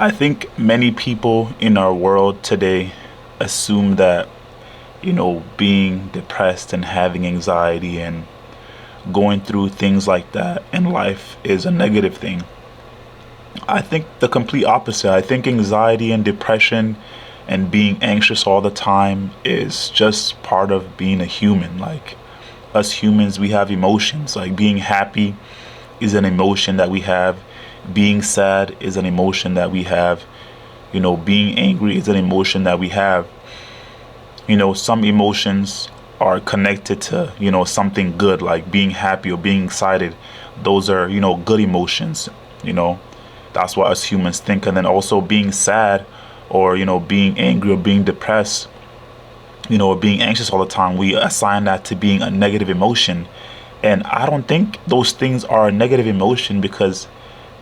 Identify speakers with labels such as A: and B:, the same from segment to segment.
A: I think many people in our world today assume that, being depressed and having anxiety and going through things like that in life is a negative thing. I think the complete opposite. I think anxiety and depression and being anxious all the time is just part of being a human. Like, us humans, we have emotions. Like, being happy is an emotion that we have. Being sad is an emotion that we have. Being angry is an emotion that we have. Some emotions are connected to, something good, like being happy or being excited. Those are, good emotions. You know, that's what us humans think. And then also being sad or, being angry or being depressed, or being anxious all the time, we assign that to being a negative emotion. And I don't think those things are a negative emotion, because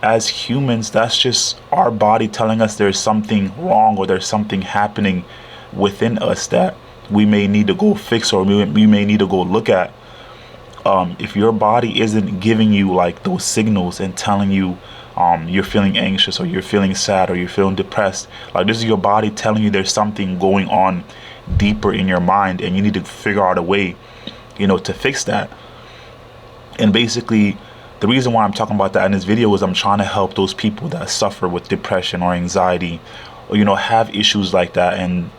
A: as humans, that's just our body telling us there's something wrong or there's something happening within us that we may need to go fix, or we may need to go look at. If your body isn't giving you like those signals and telling you you're feeling anxious or you're feeling sad or you're feeling depressed, like, this is your body telling you there's something going on deeper in your mind, and you need to figure out a way, to fix that. And basically, the reason why I'm talking about that in this video is I'm trying to help those people that suffer with depression or anxiety, or have issues like that, and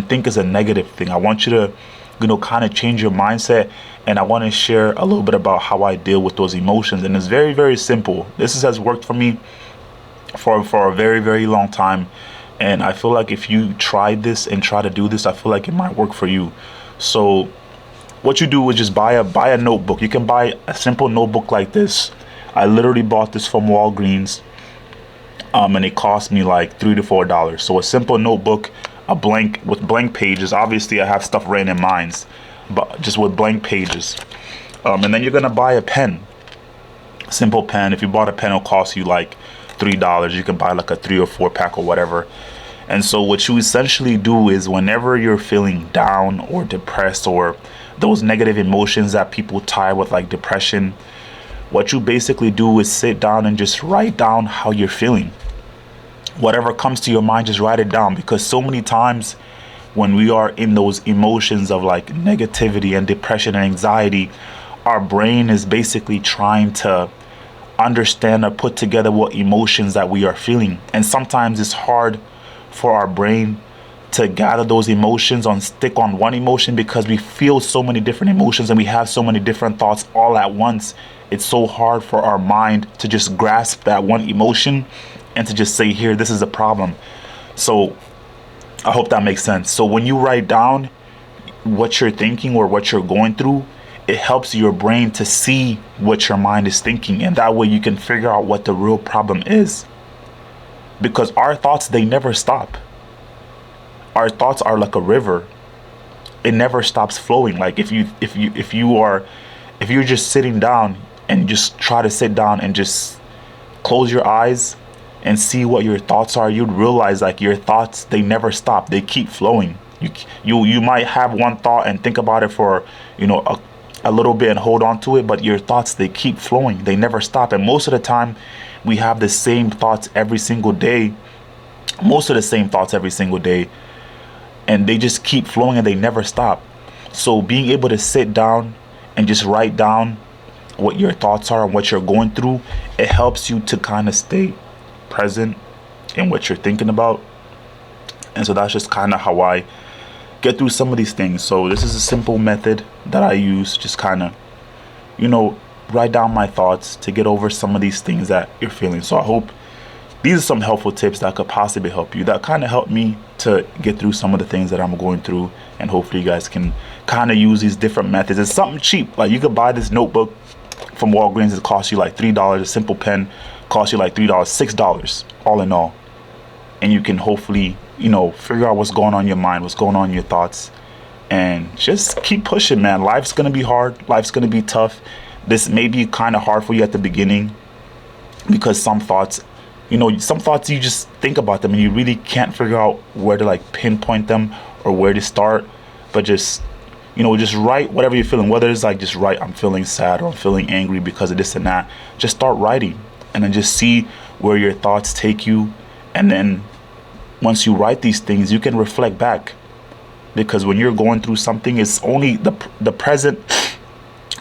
A: think it's a negative thing. I want you to, kind of change your mindset, and I want to share a little bit about how I deal with those emotions. And it's very, very simple. Has worked for me for a very, very long time, and I feel like if you try this and try to do this, I feel like it might work for you. So what you do is just buy a notebook. You can buy a simple notebook like this. I literally bought this from Walgreens, and it cost me like $3 to $4. So a simple notebook, with blank pages. Obviously, I have stuff written in mine, but just with blank pages. And then you're gonna buy a pen, simple pen. If you bought a pen, it'll cost you like $3. You can buy like a 3 or 4 pack or whatever. And so what you essentially do is, whenever you're feeling down or depressed or those negative emotions that people tie with like depression, what you basically do is sit down and just write down how you're feeling. Whatever comes to your mind, just write it down. Because so many times when we are in those emotions of like negativity and depression and anxiety, our brain is basically trying to understand or put together what emotions that we are feeling. And sometimes it's hard for our brain to gather those emotions stick on one emotion, because we feel so many different emotions and we have so many different thoughts all at once. It's so hard for our mind to just grasp that one emotion and to just say, here, this is a problem. So I hope that makes sense. So when you write down what you're thinking or what you're going through, it helps your brain to see what your mind is thinking, and that way you can figure out what the real problem is. Because our thoughts, they never stop. Our thoughts are like a river. It never stops flowing. Like, if you're just sitting down and just try to sit down and just close your eyes and see what your thoughts are, you'd realize like your thoughts, they never stop. They keep flowing. You might have one thought and think about it for a little bit and hold on to it, but your thoughts, they keep flowing. They never stop. And most of the time we have the same thoughts every single day. Most of the same thoughts every single day. And they just keep flowing and they never stop. So being able to sit down and just write down what your thoughts are and what you're going through, it helps you to kind of stay present in what you're thinking about. And so that's just kind of how I get through some of these things. So this is a simple method that I use, just kind of, write down my thoughts to get over some of these things that you're feeling. So I hope these are some helpful tips that could possibly help you, that kind of helped me to get through some of the things that I'm going through. And hopefully you guys can kind of use these different methods. It's something cheap. Like, you could buy this notebook from Walgreens. It costs you like $3. A simple pen costs you like $3, $6 all in all. And you can hopefully, figure out what's going on in your mind, what's going on in your thoughts, and just keep pushing, man. Life's going to be hard. Life's going to be tough. This may be kind of hard for you at the beginning, because some thoughts you just think about them and you really can't figure out where to like pinpoint them or where to start. But just write whatever you're feeling, whether it's like just write, I'm feeling sad or I'm feeling angry because of this and that. Just start writing, and then just see where your thoughts take you, And then once you write these things, you can reflect back, because when you're going through something, it's only the present.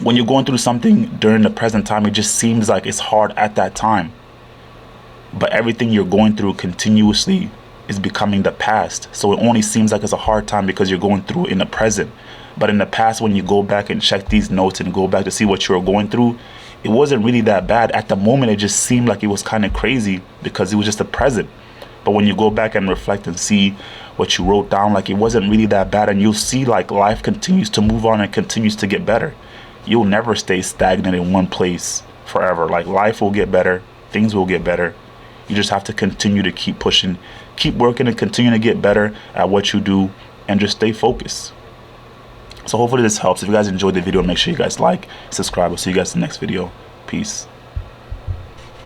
A: When you're going through something during the present time, it just seems like it's hard at that time, but everything you're going through continuously is becoming the past. So it only seems like it's a hard time because you're going through it in the present. But in the past, when you go back and check these notes and go back to see what you were going through, it wasn't really that bad. At the moment, it just seemed like it was kind of crazy because it was just the present. But when you go back and reflect and see what you wrote down, like, it wasn't really that bad. And you'll see like life continues to move on and continues to get better. You'll never stay stagnant in one place forever. Like, life will get better. Things will get better. You just have to continue to keep pushing, keep working, and continue to get better at what you do, and just stay focused. So hopefully this helps. If you guys enjoyed the video, make sure you guys like, subscribe. We'll see you guys in the next video. Peace.